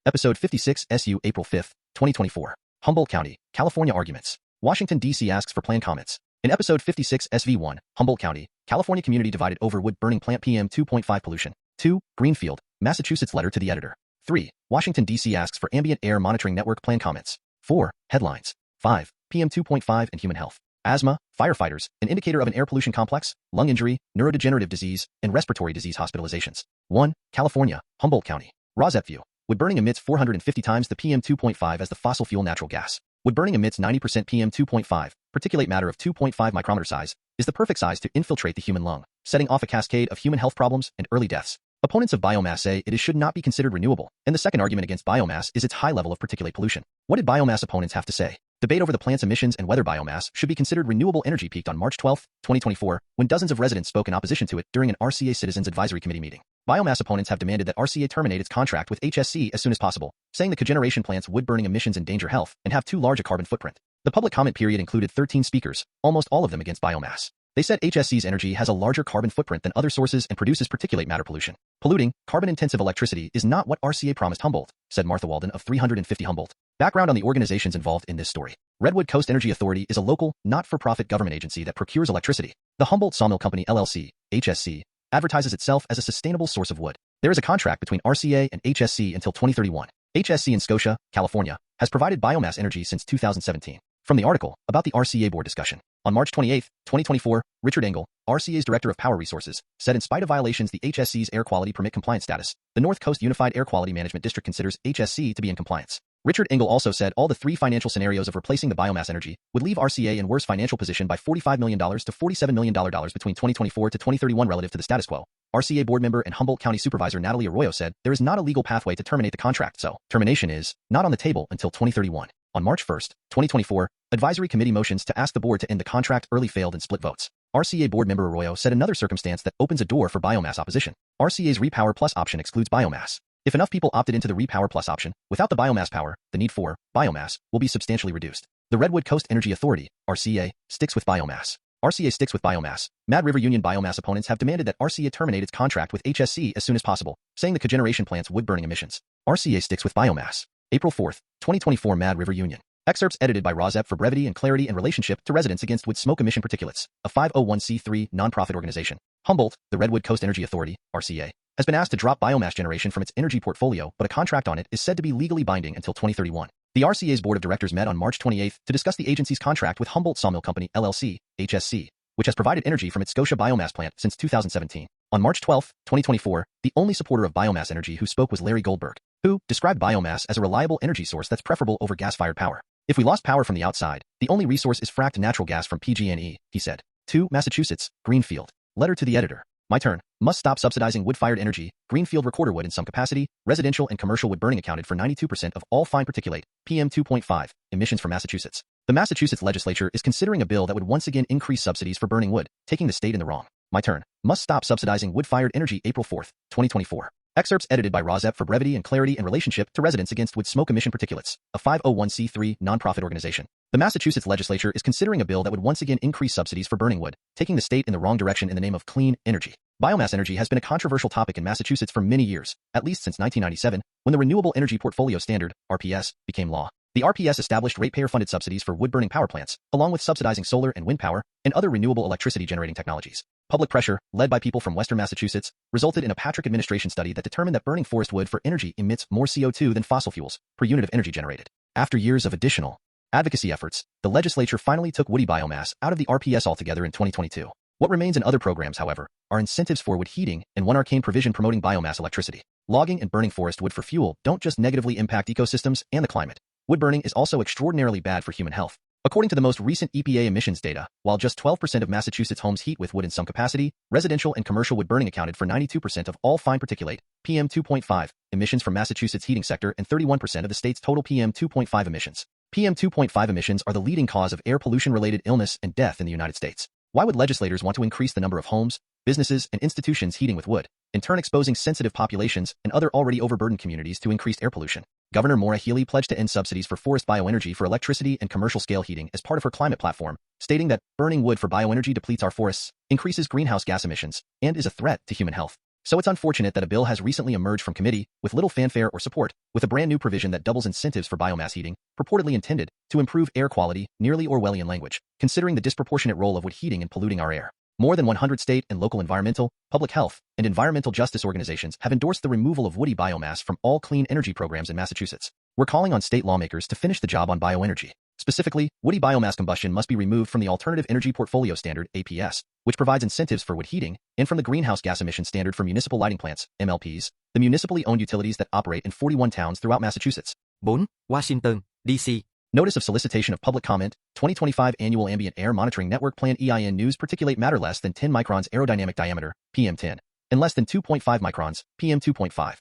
Episode 56 SU April 5, 2024. Humboldt County, California Arguments. Washington, D.C. asks for plan comments. In Episode 56 SV1, Humboldt County, California community divided over wood burning plant PM 2.5 pollution. 2. Greenfield, Massachusetts letter to the editor. 3. Washington, D.C. asks for ambient air monitoring network plan comments. 4. Headlines. 5. PM 2.5 and human health. Asthma, firefighters, an indicator of an air pollution complex, lung injury, neurodegenerative disease, and respiratory disease hospitalizations. 1. California, Humboldt County. RAWSEP View. Wood burning emits 450 times the PM 2.5 as the fossil fuel natural gas. Wood burning emits 90% PM 2.5, particulate matter of 2.5 micrometer size, is the perfect size to infiltrate the human lung, setting off a cascade of human health problems and early deaths. Opponents of biomass say it should not be considered renewable, and the second argument against biomass is its high level of particulate pollution. What did biomass opponents have to say? Debate over the plant's emissions and whether biomass should be considered renewable energy peaked on March 12, 2024, when dozens of residents spoke in opposition to it during an RCEA Citizens Advisory Committee meeting. Biomass opponents have demanded that RCEA terminate its contract with HSC as soon as possible, saying the cogeneration plant's wood-burning emissions endanger health and have too large a carbon footprint. The public comment period included 13 speakers, almost all of them against biomass. They said HSC's energy has a larger carbon footprint than other sources and produces particulate matter pollution. Polluting, carbon-intensive electricity is not what RCEA promised Humboldt, said Martha Walden of 350 Humboldt. Background on the organizations involved in this story. Redwood Coast Energy Authority is a local, not-for-profit government agency that procures electricity. The Humboldt Sawmill Company LLC, HSC, advertises itself as a sustainable source of wood. There is a contract between RCEA and HSC until 2031. HSC in Scotia, California, has provided biomass energy since 2017. From the article about the RCEA board discussion. On March 28, 2024, Richard Engel, RCEA's Director of Power Resources, said in spite of violations the HSC's air quality permit compliance status, the North Coast Unified Air Quality Management District considers HSC to be in compliance. Richard Engel also said all the three financial scenarios of replacing the biomass energy would leave RCEA in worse financial position by $45 million to $47 million between 2024 to 2031 relative to the status quo. RCEA Board Member and Humboldt County Supervisor Natalie Arroyo said there is not a legal pathway to terminate the contract, so termination is not on the table until 2031. On March 1, 2024, Advisory Committee motions to ask the board to end the contract early failed in split votes. RCEA Board Member Arroyo said another circumstance that opens a door for biomass opposition. RCEA's Repower Plus option excludes biomass. If enough people opted into the Repower Plus option, without the biomass power, the need for biomass will be substantially reduced. The Redwood Coast Energy Authority, RCEA, sticks with biomass. RCEA sticks with biomass. Mad River Union Biomass opponents have demanded that RCEA terminate its contract with HSC as soon as possible, saying the cogeneration plant's wood-burning emissions. RCEA sticks with biomass. April 4, 2024 Mad River Union. Excerpts edited by RAWSEP for brevity and clarity in relationship to Residents Against Wood Smoke Emission Particulates, a 501c3 nonprofit organization. Humboldt, the Redwood Coast Energy Authority, RCEA, has been asked to drop biomass generation from its energy portfolio, but a contract on it is said to be legally binding until 2031. The RCEA's Board of Directors met on March 28 to discuss the agency's contract with Humboldt Sawmill Company LLC, HSC, which has provided energy from its Scotia biomass plant since 2017. On March 12, 2024, the only supporter of biomass energy who spoke was Larry Goldberg, who described biomass as a reliable energy source that's preferable over gas-fired power. If we lost power from the outside, the only resource is fracked natural gas from PG&E, he said. 2. Massachusetts, Greenfield. Letter to the editor. My turn. Must stop subsidizing wood-fired energy. Greenfield Recorder wood in some capacity. Residential and commercial wood burning accounted for 92% of all fine particulate, PM 2.5, emissions from Massachusetts. The Massachusetts Legislature is considering a bill that would once again increase subsidies for burning wood, taking the state in the wrong. My turn. Must stop subsidizing wood-fired energy. April 4, 2024. Excerpts edited by RAWSEP for brevity and clarity in relationship to Residents Against Wood Smoke Emission Particulates, a 501c3 nonprofit organization. The Massachusetts Legislature is considering a bill that would once again increase subsidies for burning wood, taking the state in the wrong direction in the name of clean energy. Biomass energy has been a controversial topic in Massachusetts for many years, at least since 1997, when the Renewable Energy Portfolio Standard, RPS, became law. The RPS established ratepayer-funded subsidies for wood-burning power plants, along with subsidizing solar and wind power and other renewable electricity-generating technologies. Public pressure, led by people from western Massachusetts, resulted in a Patrick administration study that determined that burning forest wood for energy emits more CO2 than fossil fuels per unit of energy generated. After years of additional advocacy efforts, the legislature finally took woody biomass out of the RPS altogether in 2022. What remains in other programs, however, are incentives for wood heating and one arcane provision promoting biomass electricity. Logging and burning forest wood for fuel don't just negatively impact ecosystems and the climate. Wood burning is also extraordinarily bad for human health. According to the most recent EPA emissions data, while just 12% of Massachusetts homes heat with wood in some capacity, residential and commercial wood burning accounted for 92% of all fine particulate, PM 2.5, emissions from Massachusetts heating sector and 31% of the state's total PM 2.5 emissions. PM 2.5 emissions are the leading cause of air pollution-related illness and death in the United States. Why would legislators want to increase the number of homes, businesses, and institutions heating with wood, in turn exposing sensitive populations and other already overburdened communities to increased air pollution? Governor Maura Healey pledged to end subsidies for forest bioenergy for electricity and commercial-scale heating as part of her climate platform, stating that burning wood for bioenergy depletes our forests, increases greenhouse gas emissions, and is a threat to human health. So it's unfortunate that a bill has recently emerged from committee with little fanfare or support, with a brand new provision that doubles incentives for biomass heating, purportedly intended to improve air quality, nearly Orwellian language, considering the disproportionate role of wood heating in polluting our air. More than 100 state and local environmental, public health, and environmental justice organizations have endorsed the removal of woody biomass from all clean energy programs in Massachusetts. We're calling on state lawmakers to finish the job on bioenergy. Specifically, woody biomass combustion must be removed from the Alternative Energy Portfolio Standard, APS, which provides incentives for wood heating, and from the Greenhouse Gas Emission Standard for Municipal Lighting Plants, MLPs, the municipally owned utilities that operate in 41 towns throughout Massachusetts. 4. Washington, D.C. Notice of Solicitation of Public Comment, 2025 Annual Ambient Air Monitoring Network Plan EIN News Particulate Matter less than 10 microns aerodynamic diameter, PM10, and less than 2.5 microns, PM2.5.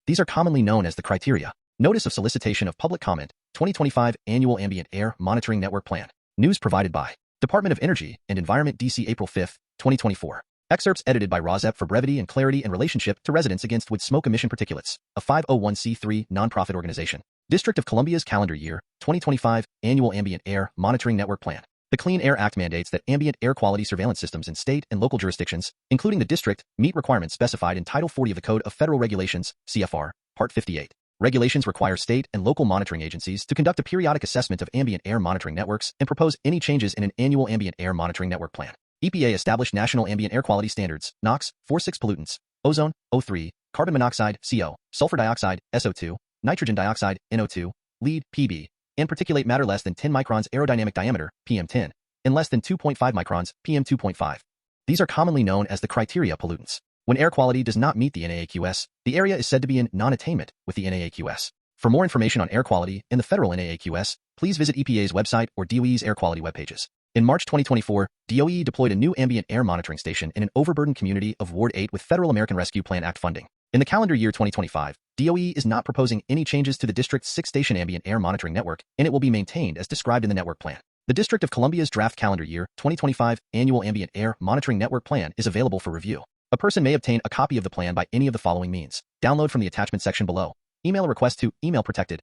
These are commonly known as the criteria. Notice of Solicitation of Public Comment, 2025 Annual Ambient Air Monitoring Network Plan. News provided by Department of Energy and Environment DC April 5, 2024. Excerpts edited by RAWSEP for brevity and clarity in relationship to Residents Against Wood Smoke Emission Particulates, a 501c3 nonprofit organization. District of Columbia's calendar year, 2025 Annual Ambient Air Monitoring Network Plan. The Clean Air Act mandates that ambient air quality surveillance systems in state and local jurisdictions, including the district, meet requirements specified in Title 40 of the Code of Federal Regulations, CFR, Part 58. Regulations require state and local monitoring agencies to conduct a periodic assessment of ambient air monitoring networks and propose any changes in an annual ambient air monitoring network plan. EPA established national ambient air quality standards, NOx, for 6 pollutants: ozone, O3, carbon monoxide, CO, sulfur dioxide, SO2, nitrogen dioxide, NO2, lead, PB, and particulate matter less than 10 microns aerodynamic diameter, PM10, and less than 2.5 microns, PM2.5. These are commonly known as the criteria pollutants. When air quality does not meet the NAAQS, the area is said to be in non-attainment with the NAAQS. For more information on air quality and the federal NAAQS, please visit EPA's website or DOE's air quality webpages. In March 2024, DOE deployed a new ambient air monitoring station in an overburdened community of Ward 8 with Federal American Rescue Plan Act funding. In the calendar year 2025, DOE is not proposing any changes to the district's 6-station ambient air monitoring network, and it will be maintained as described in the network plan. The District of Columbia's draft calendar year 2025 Annual Ambient Air Monitoring Network Plan is available for review. A person may obtain a copy of the plan by any of the following means. Download from the attachment section below. Email a request to email protected,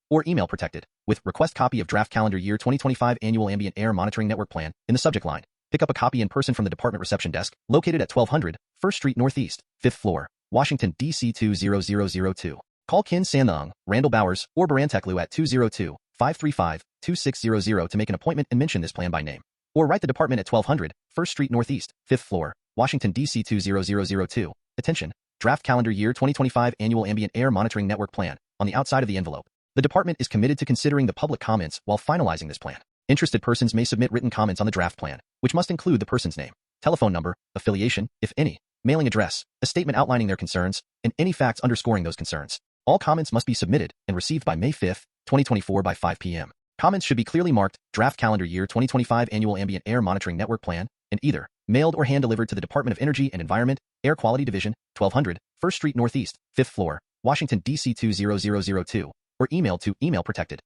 or email protected, with request copy of draft calendar year 2025 Annual Ambient Air Monitoring Network Plan in the subject line. Pick up a copy in person from the department reception desk, located at 1200 1st Street Northeast, 5th floor, Washington, D.C. 20002. Call Kin Santhong, Randall Bowers, or Baranteklu at 202-535-2600 to make an appointment and mention this plan by name. Or write the department at 1200 1st Street Northeast, 5th floor, Washington, D.C. 20002. Attention! Draft calendar year 2025 Annual Ambient Air Monitoring Network Plan, on the outside of the envelope. The department is committed to considering the public comments while finalizing this plan. Interested persons may submit written comments on the draft plan, which must include the person's name, telephone number, affiliation, if any, mailing address, a statement outlining their concerns, and any facts underscoring those concerns. All comments must be submitted and received by May 5, 2024 by 5 p.m. Comments should be clearly marked, Draft Calendar Year 2025 Annual Ambient Air Monitoring Network Plan, and either mailed or hand-delivered to the Department of Energy and Environment, Air Quality Division, 1200 1st Street Northeast, 5th floor, Washington, D.C. 20002, or emailed to email protected,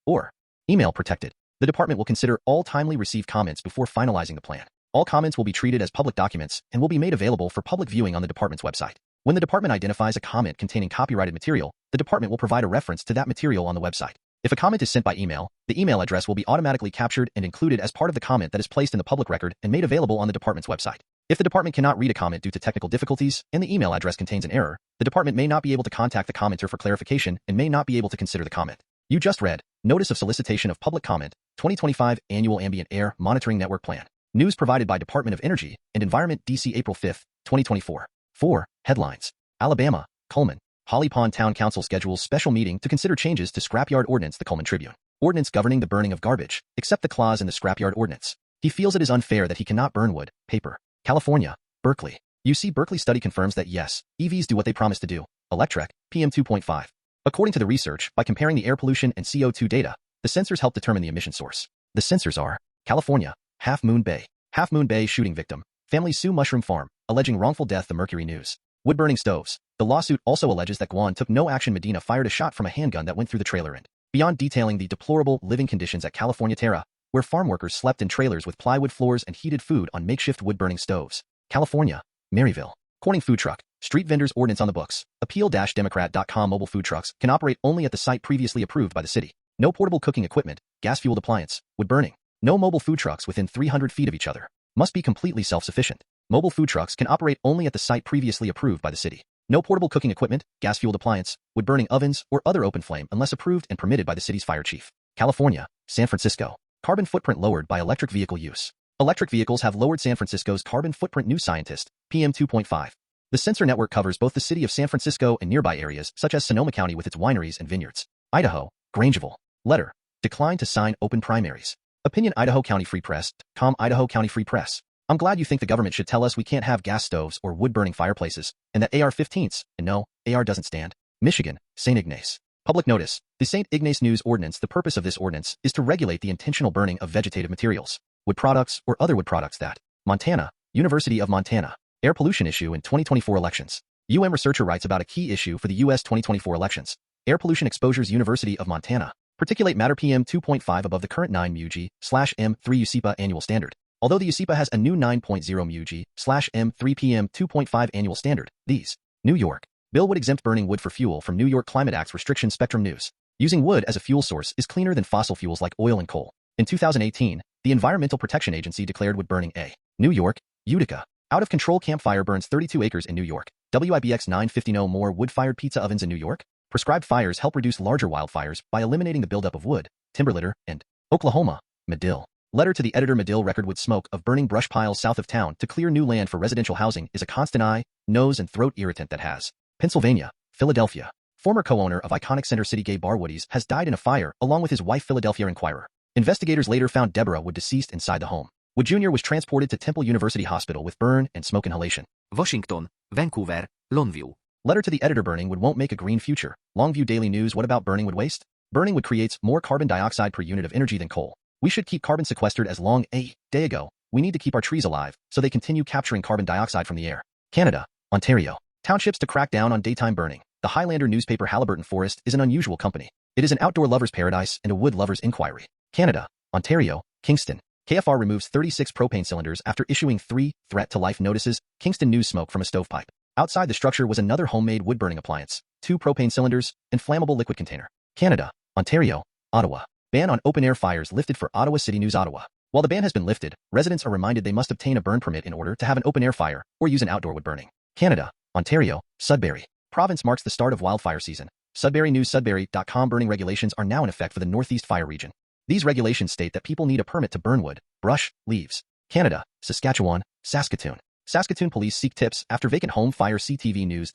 or email protected. The department will consider all timely received comments before finalizing the plan. All comments will be treated as public documents and will be made available for public viewing on the department's website. When the department identifies a comment containing copyrighted material, the department will provide a reference to that material on the website. If a comment is sent by email, the email address will be automatically captured and included as part of the comment that is placed in the public record and made available on the department's website. If the department cannot read a comment due to technical difficulties and the email address contains an error, the department may not be able to contact the commenter for clarification and may not be able to consider the comment. You just read Notice of Solicitation of Public Comment, 2025 Annual Ambient Air Monitoring Network Plan. News provided by Department of Energy and Environment, D.C. April 5, 2024. 4. Headlines. Alabama, Cullman. Holly Pond Town Council schedules special meeting to consider changes to Scrapyard Ordinance. The Cullman Tribune. Ordinance governing the burning of garbage, except the clause in the Scrapyard Ordinance. He feels it is unfair that he cannot burn wood, paper. California, Berkeley. UC Berkeley study confirms that yes, EVs do what they promise to do. Electrek, PM2.5. According to the research, by comparing the air pollution and CO2 data, the sensors help determine the emission source. The sensors are California, Half Moon Bay. Half Moon Bay shooting victim. Family sue Mushroom Farm, alleging wrongful death. The Mercury News. Wood-burning stoves. The lawsuit also alleges that Guan took no action. Medina fired a shot from a handgun that went through the trailer end. Beyond detailing the deplorable living conditions at California Terra, where farm workers slept in trailers with plywood floors and heated food on makeshift wood-burning stoves. California, Maryville. Corning food truck. Street vendors ordinance on the books. Appeal-democrat.com. Mobile food trucks can operate only at the site previously approved by the city. No portable cooking equipment, gas-fueled appliance, wood burning. No mobile food trucks within 300 feet of each other. Must be completely self-sufficient. Mobile food trucks can operate only at the site previously approved by the city. No portable cooking equipment, gas-fueled appliance, wood-burning ovens, or other open flame unless approved and permitted by the city's fire chief. California, San Francisco. Carbon footprint lowered by electric vehicle use. Electric vehicles have lowered San Francisco's carbon footprint, new scientist, PM 2.5. The sensor network covers both the city of San Francisco and nearby areas such as Sonoma County with its wineries and vineyards. Idaho, Grangeville. Letter. Declined to sign open primaries. Opinion Idaho County Free Press, Idaho County Free Press. I'm glad you think the government should tell us we can't have gas stoves or wood-burning fireplaces, and that AR-15s, and no, AR doesn't stand. Michigan, St. Ignace. Public notice. The St. Ignace News Ordinance. The purpose of this ordinance is to regulate the intentional burning of vegetative materials, wood products, or other wood products that. Montana, University of Montana. Air pollution issue in 2024 elections. researcher writes about a key issue for the U.S. 2024 elections. Air pollution exposures. University of Montana. Particulate matter PM 2.5 above the current 9 μg/m3 USEPA annual standard. Although the USEPA has a new 9.0 μg/m3 PM 2.5 annual standard, these. New York. Bill would exempt burning wood for fuel from New York Climate Act's restriction. Spectrum News. Using wood as a fuel source is cleaner than fossil fuels like oil and coal. In 2018, the Environmental Protection Agency declared wood burning a. New York, Utica. Out-of-control campfire burns 32 acres in New York. WIBX 950. No more wood-fired pizza ovens in New York. Prescribed fires help reduce larger wildfires by eliminating the buildup of wood, timber litter, and. Oklahoma, Medill. Letter to the editor. Medill record wood smoke of burning brush piles south of town to clear new land for residential housing is a constant eye, nose, and throat irritant that has. Pennsylvania, Philadelphia. Former co-owner of iconic Center City gay bar Woody's has died in a fire along with his wife. Philadelphia Inquirer. Investigators later found Deborah Wood deceased inside the home. Wood Jr. was transported to Temple University Hospital with burn and smoke inhalation. Washington, Vancouver, Longview. Letter to the editor. Burning wood won't make a green future. Longview Daily News. What about burning wood waste? Burning wood creates more carbon dioxide per unit of energy than coal. We should keep carbon sequestered as long a day ago. We need to keep our trees alive so they continue capturing carbon dioxide from the air. Canada, Ontario. Townships to crack down on daytime burning. The Highlander newspaper Halliburton Forest is an unusual company. It is an outdoor lover's paradise and a wood lover's inquiry. Canada, Ontario, Kingston. KFR removes 36 propane cylinders after issuing 3 threat-to-life notices. Kingston News. Smoke from a stovepipe. Outside the structure was another homemade wood-burning appliance, 2 propane cylinders, and flammable liquid container. Canada, Ontario, Ottawa. Ban on open-air fires lifted for Ottawa. City News. Ottawa. While the ban has been lifted, residents are reminded they must obtain a burn permit in order to have an open-air fire or use an outdoor wood burning. Canada, Ontario, Sudbury. Province marks the start of wildfire season. Sudbury News. Sudbury.com. Burning regulations are now in effect for the Northeast Fire region. These regulations state that people need a permit to burn wood, brush, leaves. Canada, Saskatchewan, Saskatoon. Saskatoon police seek tips after vacant home fire. CTV News.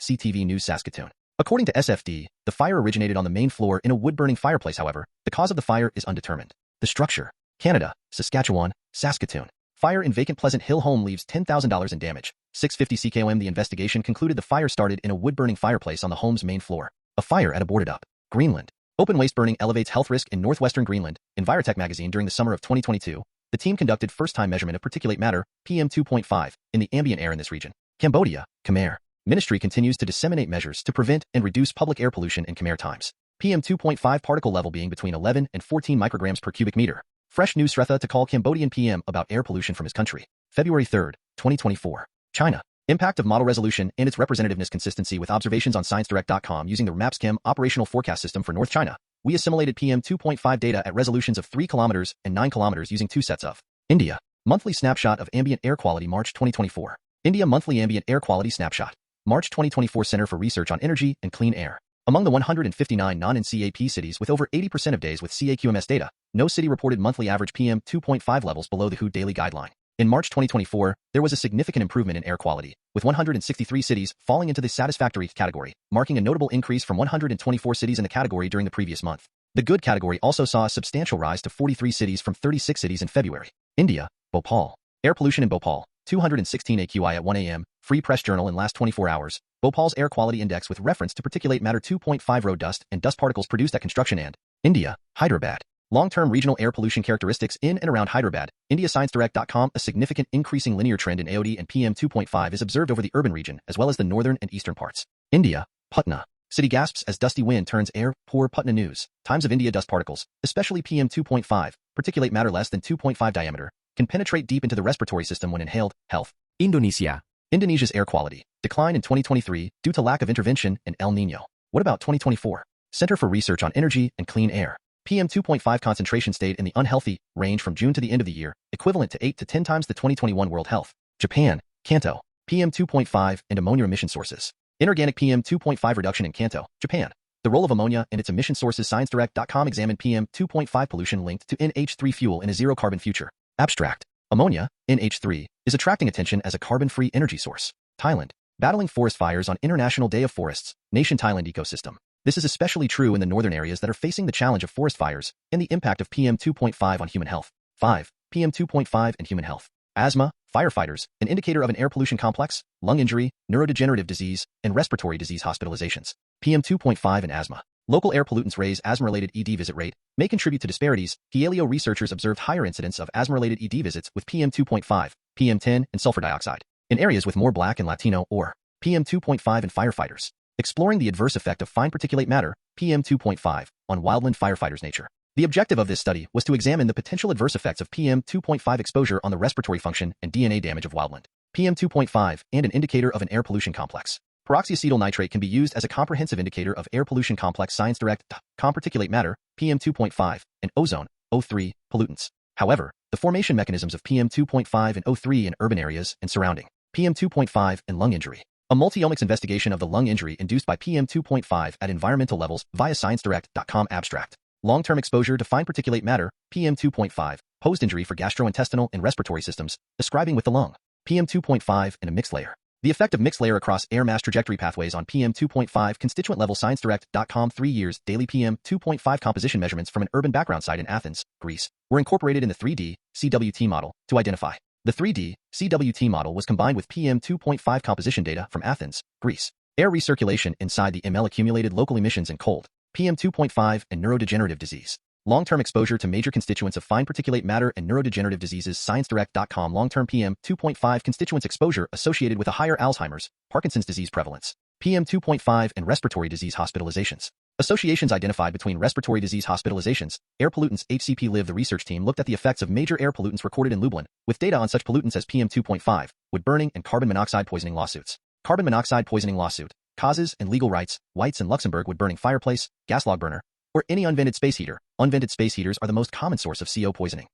Saskatoon. According to SFD, the fire originated on the main floor in a wood-burning fireplace. However, the cause of the fire is undetermined. The structure. Canada, Saskatchewan, Saskatoon. Fire in vacant Pleasant Hill home leaves $10,000 in damage. 6:50 CKOM. The investigation concluded the fire started in a wood-burning fireplace on the home's main floor. A fire at a boarded-up. Greenland. Open waste burning elevates health risk in northwestern Greenland. Envirotech magazine. During the summer of 2022, the team conducted first-time measurement of particulate matter, PM 2.5, in the ambient air in this region. Cambodia, Khmer. Ministry continues to disseminate measures to prevent and reduce public air pollution in Khmer times. PM 2.5 particle level being between 11 and 14 micrograms per cubic meter. Fresh news. Sretha to call Cambodian PM about air pollution from his country. February 3, 2024. China. Impact of model resolution and its representativeness. Consistency with observations on ScienceDirect.com. Using the MapsChem operational forecast system for North China, we assimilated PM 2.5 data at resolutions of 3 kilometers and 9 kilometers using 2 sets of. India. Monthly snapshot of ambient air quality. March 2024. India monthly ambient air quality snapshot. March 2024. Center for Research on Energy and Clean Air. Among the 159 non-NCAP cities with over 80% of days with CAQMS data, no city reported monthly average PM 2.5 levels below the WHO daily guideline. In March 2024, there was a significant improvement in air quality, with 163 cities falling into the satisfactory category, marking a notable increase from 124 cities in the category during the previous month. The good category also saw a substantial rise to 43 cities from 36 cities in February. India, Bhopal. Air pollution in Bhopal, 216 AQI at 1 a.m., Free Press Journal. In last 24 hours, Bhopal's air quality index with reference to particulate matter 2.5 road dust and dust particles produced at construction. And India, Hyderabad. Long-term regional air pollution characteristics in and around Hyderabad. India. ScienceDirect.com. A significant increasing linear trend in AOD and PM 2.5 is observed over the urban region as well as the northern and eastern parts. India, Patna. City gasps as dusty wind turns air. Poor Patna News. Times of India. Dust particles, especially PM 2.5, particulate matter less than 2.5 diameter, can penetrate deep into the respiratory system when inhaled. Health. Indonesia. Indonesia's air quality decline in 2023 due to lack of intervention and El Niño. What about 2024? Center for Research on Energy and Clean Air. PM 2.5 concentration stayed in the unhealthy range from June to the end of the year, equivalent to 8 to 10 times the 2021 World Health. Japan, Kanto, PM 2.5 and ammonia emission sources. Inorganic PM 2.5 reduction in Kanto, Japan. The role of ammonia and its emission sources. ScienceDirect.com examined PM 2.5 pollution linked to NH3 fuel in a zero-carbon future. Abstract. Ammonia, NH3, is attracting attention as a carbon-free energy source. Thailand. Battling forest fires on International Day of Forests, Nation Thailand ecosystem. This is especially true in the northern areas that are facing the challenge of forest fires and the impact of PM 2.5 on human health. 5. PM 2.5 and human health. Asthma, firefighters, an indicator of an air pollution complex, lung injury, neurodegenerative disease, and respiratory disease hospitalizations. PM 2.5 and asthma. Local air pollutants raise asthma-related ED visit rate, may contribute to disparities. Gialio researchers observed higher incidence of asthma-related ED visits with PM 2.5, PM 10, and sulfur dioxide in areas with more Black and Latino or PM 2.5 and firefighters. Exploring the adverse effect of fine particulate matter, PM 2.5, on wildland firefighters' nature. The objective of this study was to examine the potential adverse effects of PM 2.5 exposure on the respiratory function and DNA damage of wildland. PM 2.5 and an indicator of an air pollution complex. Peroxyacetyl nitrate can be used as a comprehensive indicator of air pollution complex. ScienceDirect.com particulate matter, PM 2.5, and ozone, O3, pollutants. However, the formation mechanisms of PM 2.5 and O3 in urban areas and surrounding PM 2.5 and lung injury. A multi-omics investigation of the lung injury induced by PM 2.5 at environmental levels via ScienceDirect.com abstract. Long-term exposure to fine particulate matter, PM 2.5, posed injury for gastrointestinal and respiratory systems, describing with the lung. PM 2.5 and a mixed layer. The effect of mixed layer across air mass trajectory pathways on PM 2.5 constituent level. ScienceDirect.com 3 years daily PM 2.5 composition measurements from an urban background site in Athens, Greece, were incorporated in the 3D CWT model to identify. The 3D CWT model was combined with PM 2.5 composition data from Athens, Greece. Air recirculation inside the ML accumulated local emissions and cold, PM 2.5 and neurodegenerative disease. Long-term exposure to major constituents of fine particulate matter and neurodegenerative diseases. ScienceDirect.com long-term PM 2.5 constituents exposure associated with a higher Alzheimer's, Parkinson's disease prevalence. PM 2.5 and respiratory disease hospitalizations. Associations identified between respiratory disease hospitalizations, air pollutants. HCP Live. The research team looked at the effects of major air pollutants recorded in Lublin, with data on such pollutants as PM 2.5, wood burning, and carbon monoxide poisoning lawsuits. Carbon monoxide poisoning lawsuit. Causes and legal rights. Whites and Luxembourg. Wood burning fireplace, gas log burner, or any unvented space heater. Unvented space heaters are the most common source of CO poisoning.